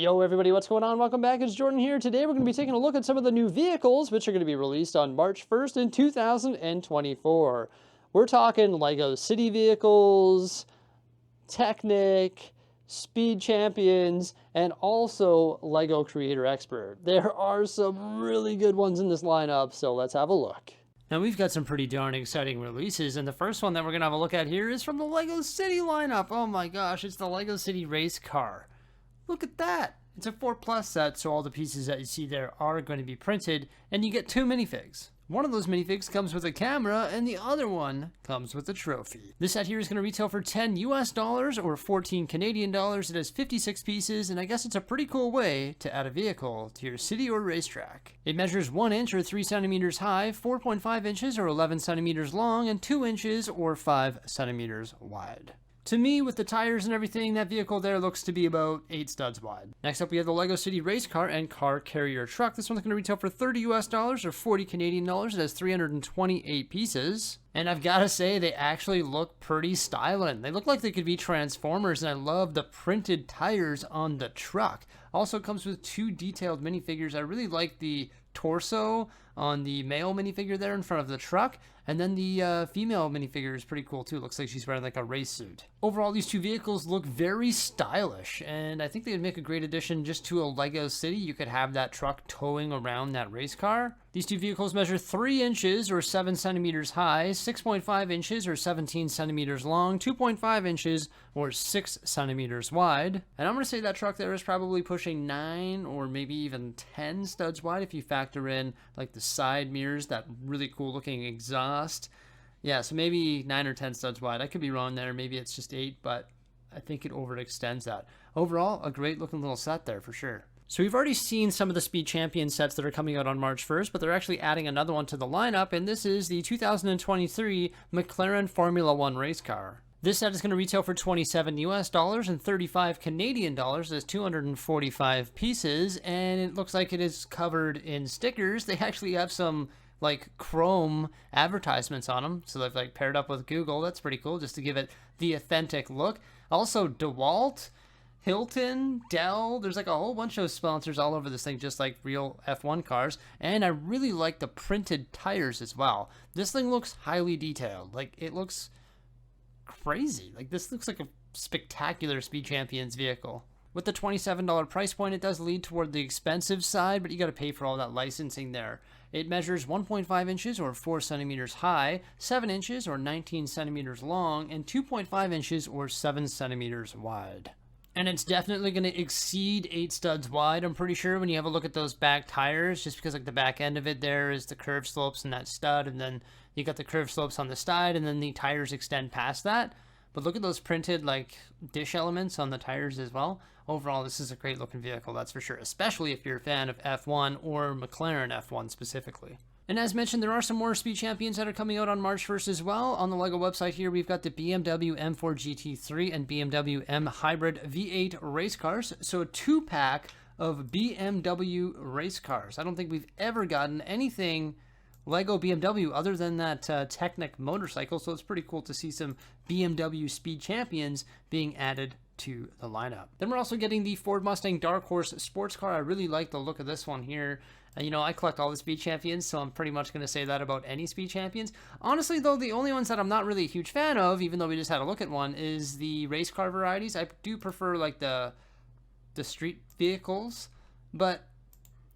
Yo everybody, what's going on? Welcome back, it's Jordan here. Today we're going to be taking a look at some of the new vehicles which are going to be released on March 1st in 2024. We're talking LEGO City Vehicles, Technic, Speed Champions, and also LEGO Creator Expert. There are some really good ones in this lineup, so let's have a look. Now we've got some pretty darn exciting releases, and the first one that we're going to have a look at here is from the LEGO City lineup. Oh my gosh, it's the LEGO City Race Car. Look at that! It's a 4+ set, so all the pieces that you see there are going to be printed, and you get 2 minifigs. One of those minifigs comes with a camera, and the other one comes with a trophy. This set here is going to retail for $10 US or 14 Canadian dollars. It has 56 pieces, and I guess it's a pretty cool way to add a vehicle to your city or racetrack. It measures 1 inch or 3 centimeters high, 4.5 inches or 11 centimeters long, and 2 inches or 5 centimeters wide. To me, with the tires and everything, that vehicle there looks to be about 8 studs wide. Next up, we have the LEGO City Race Car and Car Carrier Truck. This one's going to retail for $30 US or 40 Canadian dollars. It has 328 pieces. And I've got to say, they actually look pretty styling. They look like they could be Transformers, and I love the printed tires on the truck. Also comes with 2 detailed minifigures. I really like the torso on the male minifigure there in front of the truck, and then the female minifigure is pretty cool too. Looks like she's wearing like a race suit. Overall, these 2 vehicles look very stylish, and I think they would make a great addition just to a LEGO City. You could have that truck towing around that race car. These 2 vehicles measure 3 inches or 7 centimeters high, 6.5 inches or 17 centimeters long, 2.5 inches or 6 centimeters wide. And I'm going to say that truck there is probably pushing 9 or maybe even 10 studs wide if you factor in like the side mirrors, that really cool looking exhaust. Yeah, so maybe 9 or 10 studs wide. I could be wrong there. Maybe it's just 8, but I think it overextends that. Overall, a great looking little set there for sure. So we've already seen some of the Speed Champion sets that are coming out on March 1st, but they're actually adding another one to the lineup, and this is the 2023 McLaren Formula 1 race car. This set is going to retail for $27 US and 35 Canadian dollars. It has 245 pieces, and it looks like it is covered in stickers. They actually have some like chrome advertisements on them, so they've like paired up with Google. That's pretty cool, just to give it the authentic look. Also, DeWalt, Hilton, Dell, there's like a whole bunch of sponsors all over this thing, just like real F1 cars. And I really like the printed tires as well. This thing looks highly detailed. Like, it looks crazy. Like, this looks like a spectacular Speed Champions vehicle. With the $27 price point, it does lead toward the expensive side, but you got to pay for all that licensing there. It measures 1.5 inches or 4 centimeters high, 7 inches or 19 centimeters long, and 2.5 inches or 7 centimeters wide. And it's definitely going to exceed 8 studs wide, I'm pretty sure, when you have a look at those back tires, just because like the back end of it there is the curved slopes and that stud, and then you got the curved slopes on the side, and then the tires extend past that. But look at those printed like dish elements on the tires as well. Overall, this is a great looking vehicle, that's for sure, especially if you're a fan of F1 or McLaren F1 specifically. And as mentioned, there are some more Speed Champions that are coming out on March 1st as well. On the LEGO website here, we've got the BMW M4 GT3 and BMW M Hybrid V8 race cars. So a 2-pack of BMW race cars. I don't think we've ever gotten anything LEGO BMW other than that Technic motorcycle. So it's pretty cool to see some BMW Speed Champions being added to the lineup. Then we're also getting the Ford Mustang Dark Horse sports car. I really like the look of this one here. You know, I collect all the Speed Champions, so I'm pretty much going to say that about any Speed Champions. Honestly, though, the only ones that I'm not really a huge fan of, even though we just had a look at one, is the race car varieties. I do prefer, like, the street vehicles, but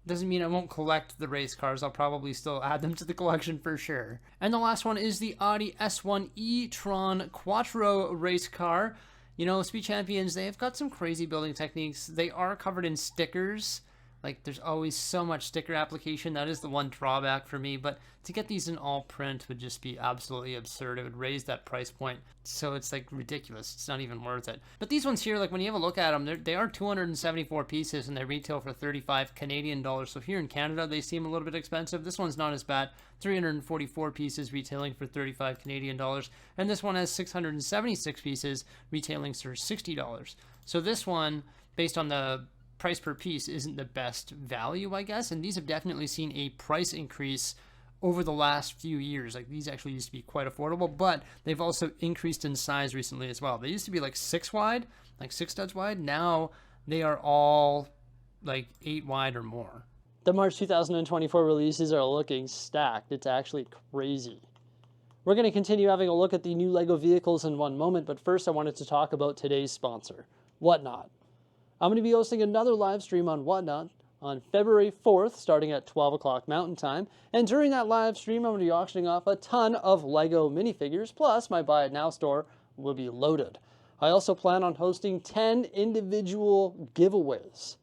doesn't mean I won't collect the race cars. I'll probably still add them to the collection for sure. And the last one is the Audi S1 e-tron Quattro race car. You know, Speed Champions, they've got some crazy building techniques. They are covered in stickers. Like, there's always so much sticker application. That is the one drawback for me. But to get these in all print would just be absolutely absurd. It would raise that price point. So it's, like, ridiculous. It's not even worth it. But these ones here, like, when you have a look at them, they are 274 pieces, and they retail for 35 Canadian dollars. So here in Canada, they seem a little bit expensive. This one's not as bad. 344 pieces retailing for 35 Canadian dollars. And this one has 676 pieces retailing for $60. So this one, based on the price per piece, isn't the best value, I guess, and these have definitely seen a price increase over the last few years. Like, these actually used to be quite affordable, but they've also increased in size recently as well. They used to be like 6 wide, like 6 studs wide. Now they are all like 8 wide or more. The March 2024 releases are looking stacked. It's actually crazy. We're going to continue having a look at the new LEGO vehicles in one moment, but first I wanted to talk about today's sponsor, Whatnot. I'm going to be hosting another live stream on Whatnot on February 4th, starting at 12 o'clock Mountain Time, and during that live stream I'm going to be auctioning off a ton of LEGO minifigures, plus my Buy It Now store will be loaded. I also plan on hosting 10 individual giveaways.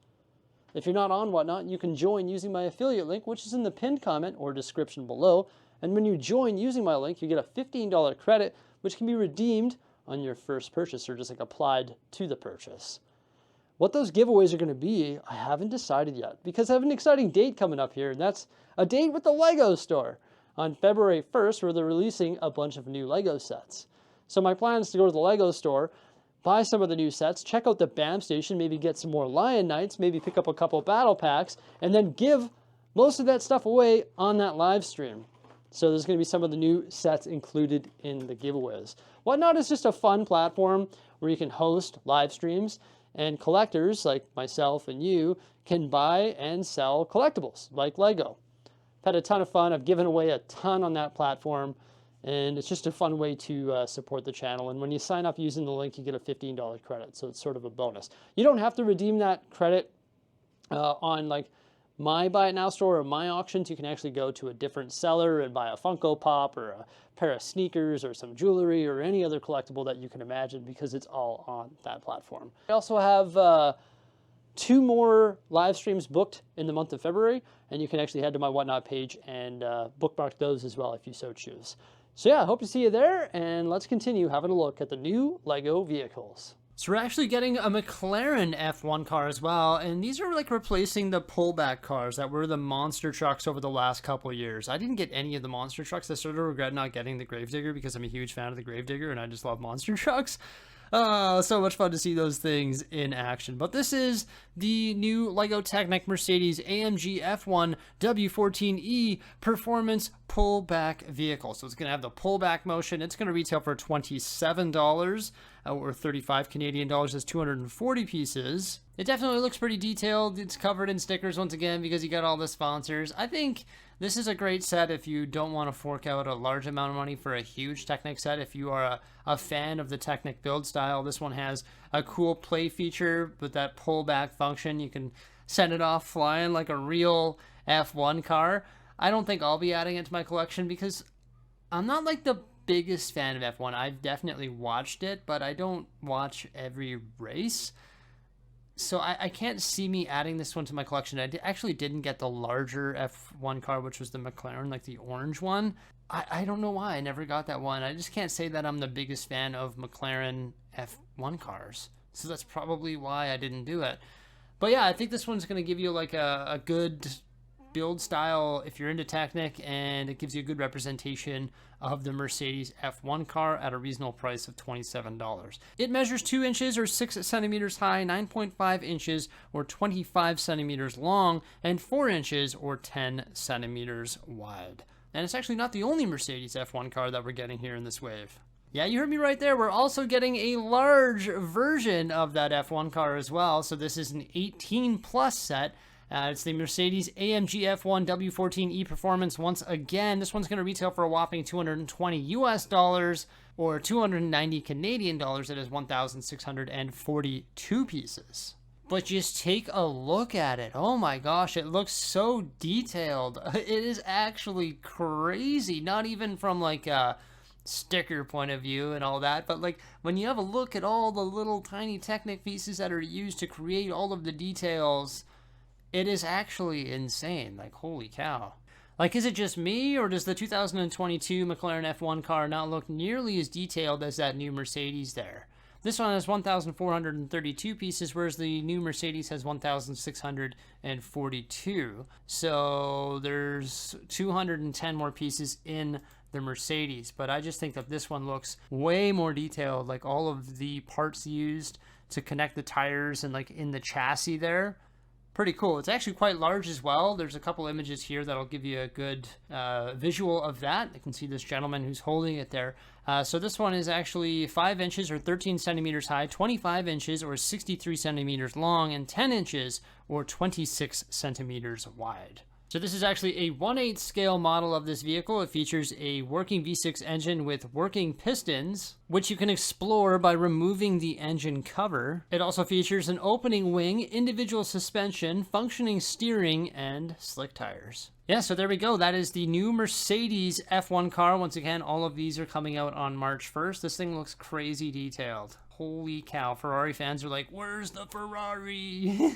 If you're not on Whatnot, you can join using my affiliate link, which is in the pinned comment or description below. And when you join using my link, you get a $15 credit, which can be redeemed on your first purchase or just like applied to the purchase. What those giveaways are going to be, I haven't decided yet because I have an exciting date coming up here, and that's a date with the LEGO store on February 1st, where they're releasing a bunch of new LEGO sets. So my plan is to go to the LEGO store, buy some of the new sets, check out the BAM station, maybe get some more Lion Knights, maybe pick up a couple battle packs, and then give most of that stuff away on that live stream. So there's going to be some of the new sets included in the giveaways. Whatnot is just a fun platform where you can host live streams, and collectors like myself and you can buy and sell collectibles like LEGO. I've had a ton of fun. I've given away a ton on that platform, and it's just a fun way to support the channel. And when you sign up using the link, you get a $15 credit, so it's sort of a bonus. You don't have to redeem that credit on like my Buy It Now store or my auctions. You can actually go to a different seller and buy a Funko Pop or a pair of sneakers or some jewelry or any other collectible that you can imagine, because it's all on that platform. I also have 2 more live streams booked in the month of February, and you can actually head to my Whatnot page and bookmark those as well if you so choose. So yeah, I hope to see you there, and let's continue having a look at the new LEGO vehicles. So we're actually getting a McLaren F1 car as well, and these are like replacing the pullback cars that were the monster trucks over the last couple of years. I didn't get any of the monster trucks. I sort of regret not getting the Gravedigger because I'm a huge fan of the Gravedigger and I just love monster trucks. So much fun to see those things in action. But this is the new LEGO Technic Mercedes AMG F1 W14E performance pullback vehicle. So it's going to have the pullback motion. It's going to retail for $27 or 35 Canadian dollars. That's 240 pieces. It definitely looks pretty detailed. It's covered in stickers once again because you got all the sponsors. I think this is a great set if you don't want to fork out a large amount of money for a huge Technic set. If you are a fan of the Technic build style, this one has a cool play feature with that pullback function. You can send it off flying like a real F1 car. I don't think I'll be adding it to my collection because I'm not like the biggest fan of F1. I've definitely watched it, but I don't watch every race. So I can't see me adding this one to my collection. I actually didn't get the larger F1 car, which was the McLaren, like the orange one. I don't know why I never got that one. I just can't say that I'm the biggest fan of McLaren F1 cars. So that's probably why I didn't do it. But yeah, I think this one's going to give you like a good build style if you're into Technic, and it gives you a good representation of the Mercedes F1 car at a reasonable price of $27. It measures 2 inches or 6 centimeters high, 9.5 inches or 25 centimeters long, and 4 inches or 10 centimeters wide. And it's actually not the only Mercedes F1 car that we're getting here in this wave. Yeah, you heard me right there. We're also getting a large version of that F1 car as well. So this is an 18 plus set. It's the Mercedes AMG F1 W14E Performance. Once again, this one's going to retail for a whopping $220 US or 290 Canadian dollars. That is 1,642 pieces. But just take a look at it. Oh my gosh, it looks so detailed. It is actually crazy. Not even from like a sticker point of view and all that, but like when you have a look at all the little tiny Technic pieces that are used to create all of the details, it is actually insane. Like, holy cow. Like, is it just me, or does the 2022 McLaren F1 car not look nearly as detailed as that new Mercedes there? This one has 1,432 pieces, whereas the new Mercedes has 1,642. So there's 210 more pieces in the Mercedes. But I just think that this one looks way more detailed. Like, all of the parts used to connect the tires and like in the chassis there, Pretty cool. It's actually quite large as well. There's a couple images here that'll give you a good visual of that. You can see this gentleman who's holding it there. So this one is actually 5 inches or 13 centimeters high, 25 inches or 63 centimeters long, and 10 inches or 26 centimeters wide. So this is actually a 1/8 scale model of this vehicle. It features a working V6 engine with working pistons, which you can explore by removing the engine cover. It also features an opening wing, individual suspension, functioning steering, and slick tires. Yeah, so there we go. That is the new Mercedes F1 car. Once again, all of these are coming out on March 1st. This thing looks crazy detailed. Holy cow, Ferrari fans are like, where's the Ferrari?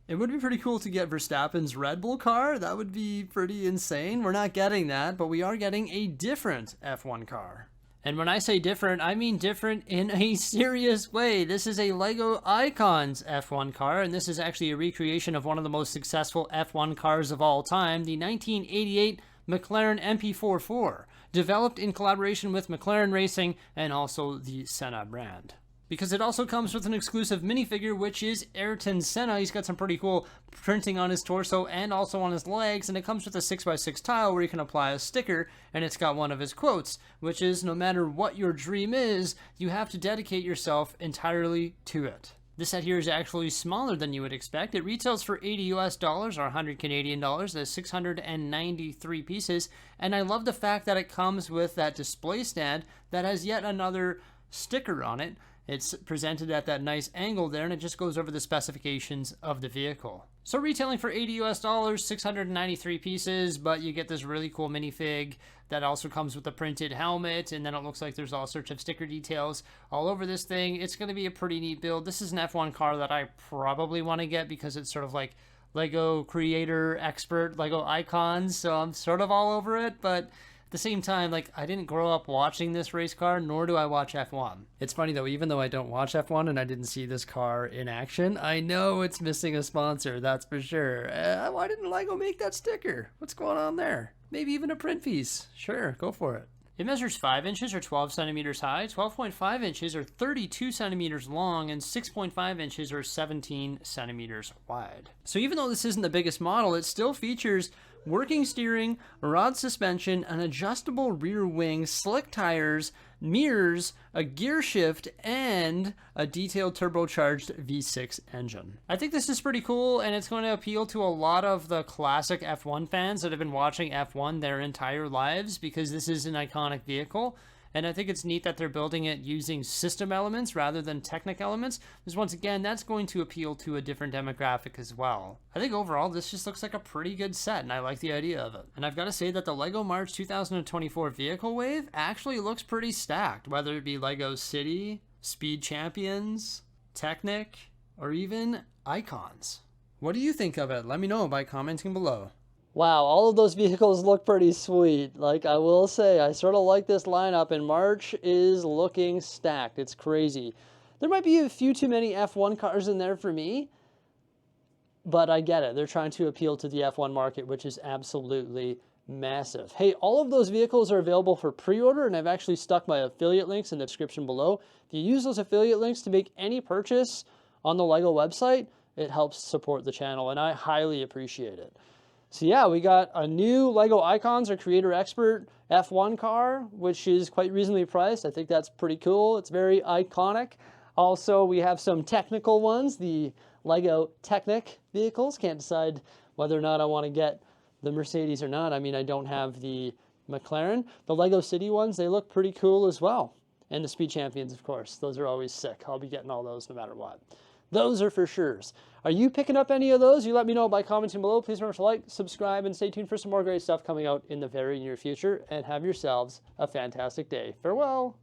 It would be pretty cool to get Verstappen's Red Bull car. That would be pretty insane. We're not getting that, but we are getting a different F1 car. And when I say different, I mean different in a serious way. This is a LEGO Icons F1 car, and this is actually a recreation of one of the most successful F1 cars of all time, the 1988 McLaren MP44, developed in collaboration with McLaren Racing and also the Senna brand. Because it also comes with an exclusive minifigure, which is Ayrton Senna. He's got some pretty cool printing on his torso and also on his legs, and it comes with a 6x6 tile where you can apply a sticker, and it's got one of his quotes, which is, no matter what your dream is, you have to dedicate yourself entirely to it. This set here is actually smaller than you would expect. It retails for $80 US or 100 Canadian dollars. There's 693 pieces, and I love the fact that it comes with that display stand that has yet another sticker on it. It's presented at that nice angle there, and it just goes over the specifications of the vehicle. So retailing for $80 US, 693 pieces, but you get this really cool minifig that also comes with a printed helmet, and then it looks like there's all sorts of sticker details all over this thing. It's going to be a pretty neat build. This is an F1 car that I probably want to get because it's sort of like LEGO creator expert, LEGO Icons, so I'm sort of all over it, but at the same time, like, I didn't grow up watching this race car, nor do I watch F1. It's funny though, even though I don't watch F1 and I didn't see this car in action, I know it's missing a sponsor, that's for sure. Why didn't LEGO make that sticker? What's going on there? Maybe even a print piece. Sure, go for it. It measures 5 inches or 12 centimeters high, 12.5 inches or 32 centimeters long, and 6.5 inches or 17 centimeters wide. So even though this isn't the biggest model, it still features working steering, rod suspension, an adjustable rear wing, slick tires, mirrors, a gear shift, and a detailed turbocharged V6 engine. I think this is pretty cool, and it's going to appeal to a lot of the classic F1 fans that have been watching F1 their entire lives, because this is an iconic vehicle. And I think it's neat that they're building it using system elements rather than Technic elements, because once again, that's going to appeal to a different demographic as well. I think overall, this just looks like a pretty good set, and I like the idea of it. And I've got to say that the LEGO March 2024 vehicle wave actually looks pretty stacked, whether it be LEGO City, Speed Champions, Technic, or even Icons. What do you think of it? Let me know by commenting below. Wow, all of those vehicles look pretty sweet. Like, I will say, I sort of like this lineup, and March is looking stacked. It's crazy. There might be a few too many F1 cars in there for me, but I get it. They're trying to appeal to the F1 market, which is absolutely massive. Hey, all of those vehicles are available for pre-order, and I've actually stuck my affiliate links in the description below. If you use those affiliate links to make any purchase on the LEGO website, it helps support the channel, and I highly appreciate it. So yeah, we got a new LEGO Icons or Creator Expert F1 car, which is quite reasonably priced. I think that's pretty cool. It's very iconic. Also, we have some technical ones, the LEGO Technic vehicles. Can't decide whether or not I want to get the Mercedes or not. I mean, I don't have the McLaren. The LEGO City ones, they look pretty cool as well. And the Speed Champions, of course. Those are always sick. I'll be getting all those no matter what. Those are for sures. Are you picking up any of those? You let me know by commenting below. Please remember to like, subscribe, and stay tuned for some more great stuff coming out in the very near future. And have yourselves a fantastic day. Farewell.